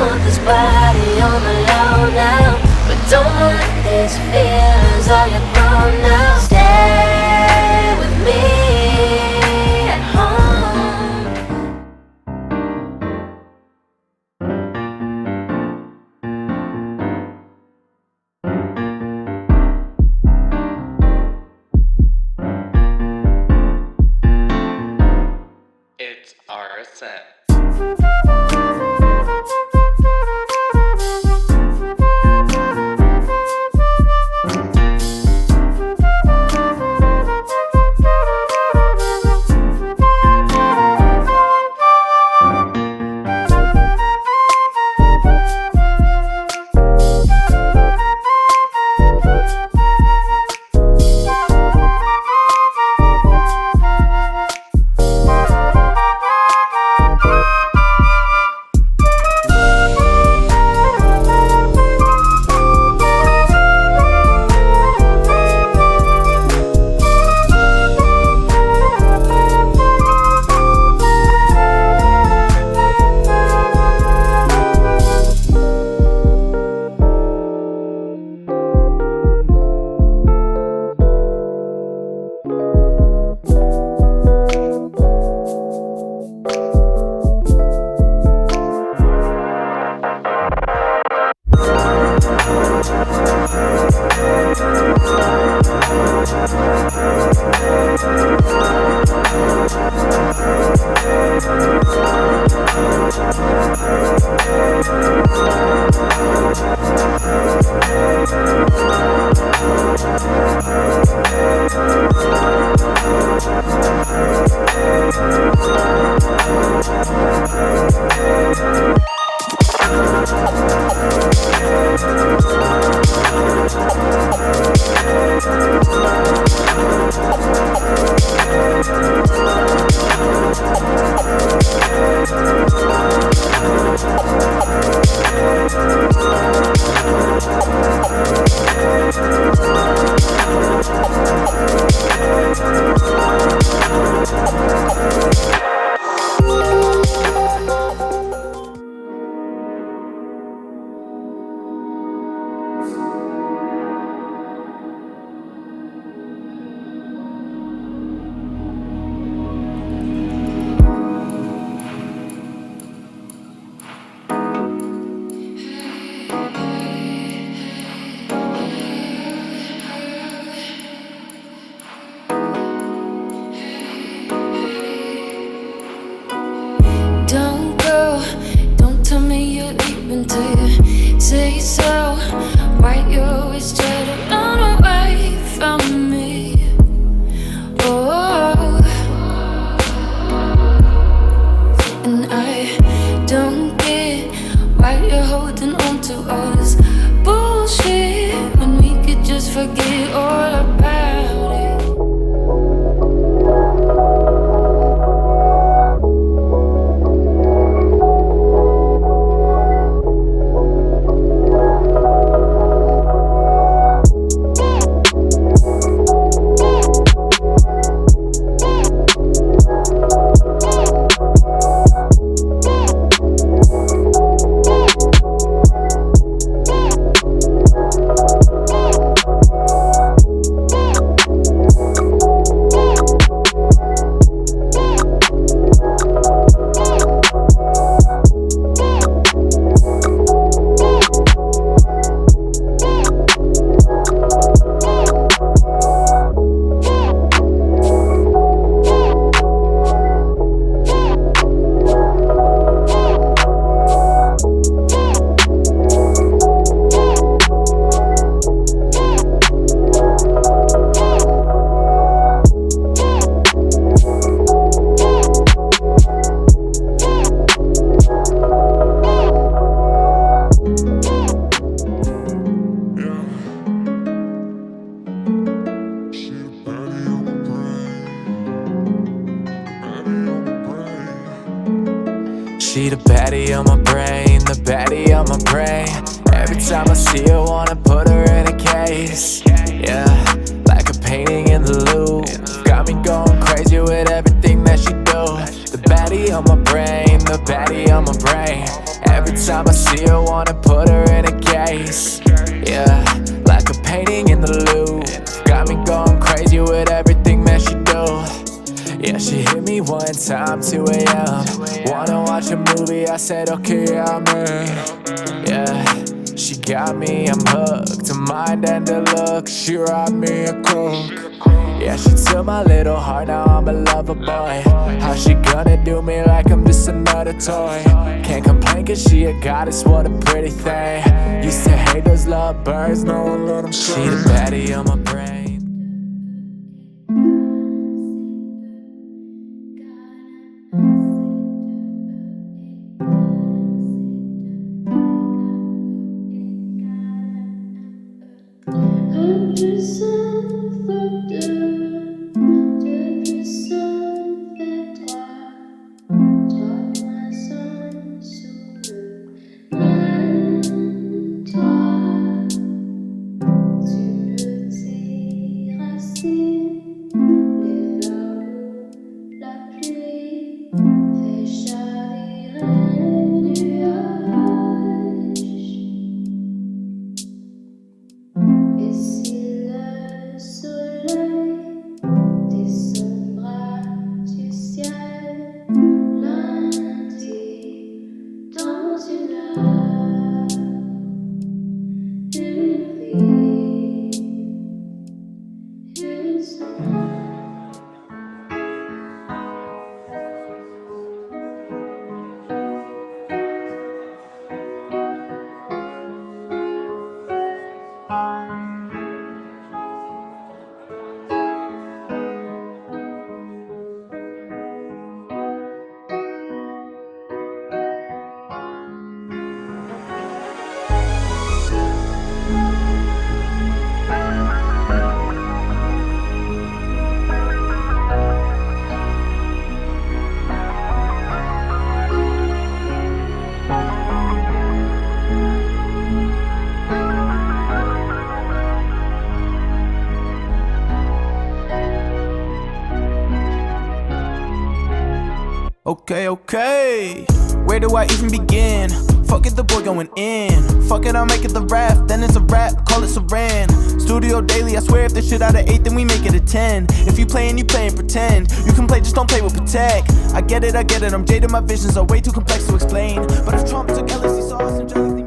want this body on the low now, but don't let these feelings all you're grown now. Stay with me at home. It's our set. Say so, why you always try to run away from me? Oh, and I don't get why you're holding on to all this bullshit when we could just forget all about it. She the baddie on my brain, the baddie on my brain. Every time I see her, wanna put her in a case. Yeah, like a painting in the Louvre. Got me going crazy with everything that she do. The baddie on my brain, the baddie on my brain. Every time I see her, wanna put her in a case. Yeah, like a painting in the Louvre. Got me going crazy with everything that she do. Yeah, she hit me one time, 2 a.m. Wanna watch a movie, I said okay, yeah, I'm in. Yeah, she got me, I'm hooked. To mind and to look, she robbed me a coke. Yeah, she took my little heart, now I'm a lover boy. How she gonna do me like I'm just another toy? Can't complain cause she a goddess, what a pretty thing. Used to hate those love birds, no one let them fly. She the baddie on my brain. Okay, where do I even begin? Fuck it, the boy going in. Fuck it, I'll make it the rap, then it's a rap, call it Saran. Studio daily, I swear if this shit out of 8, then we make it a 10. If you play and pretend. You can play, just don't play with Protect. I get it, I'm jaded, my visions are way too complex to explain. But if Trump took LSD sauce and jelly.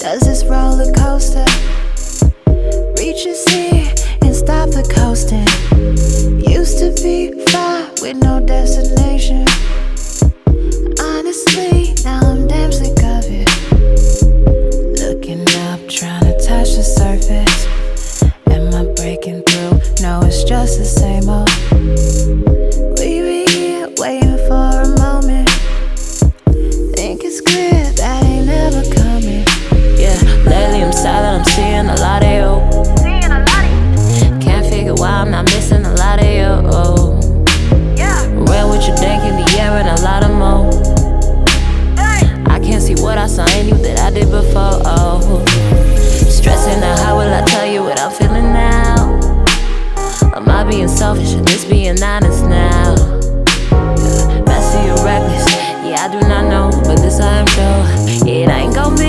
Does this roller coaster reach a sea and stop the coasting? Used to be far with no destination. Honestly, now I'm damn sick of it. Looking up, trying to touch the surface. Am I breaking through? No, it's just the same old. We be here waiting for a moment. Think it's clear that ain't never coming. Yeah, lately I'm silent, I'm seeing a lot of you. Can't figure why I'm not missing a lot of you. Ran with your dank in the air and a lot of more. I can't see what I saw in you that I did before. Stressing out, how will I tell you what I'm feeling now? Am I being selfish or just being honest now? Messy or reckless, yeah, I do not know, but this I am sure. It ain't gon' be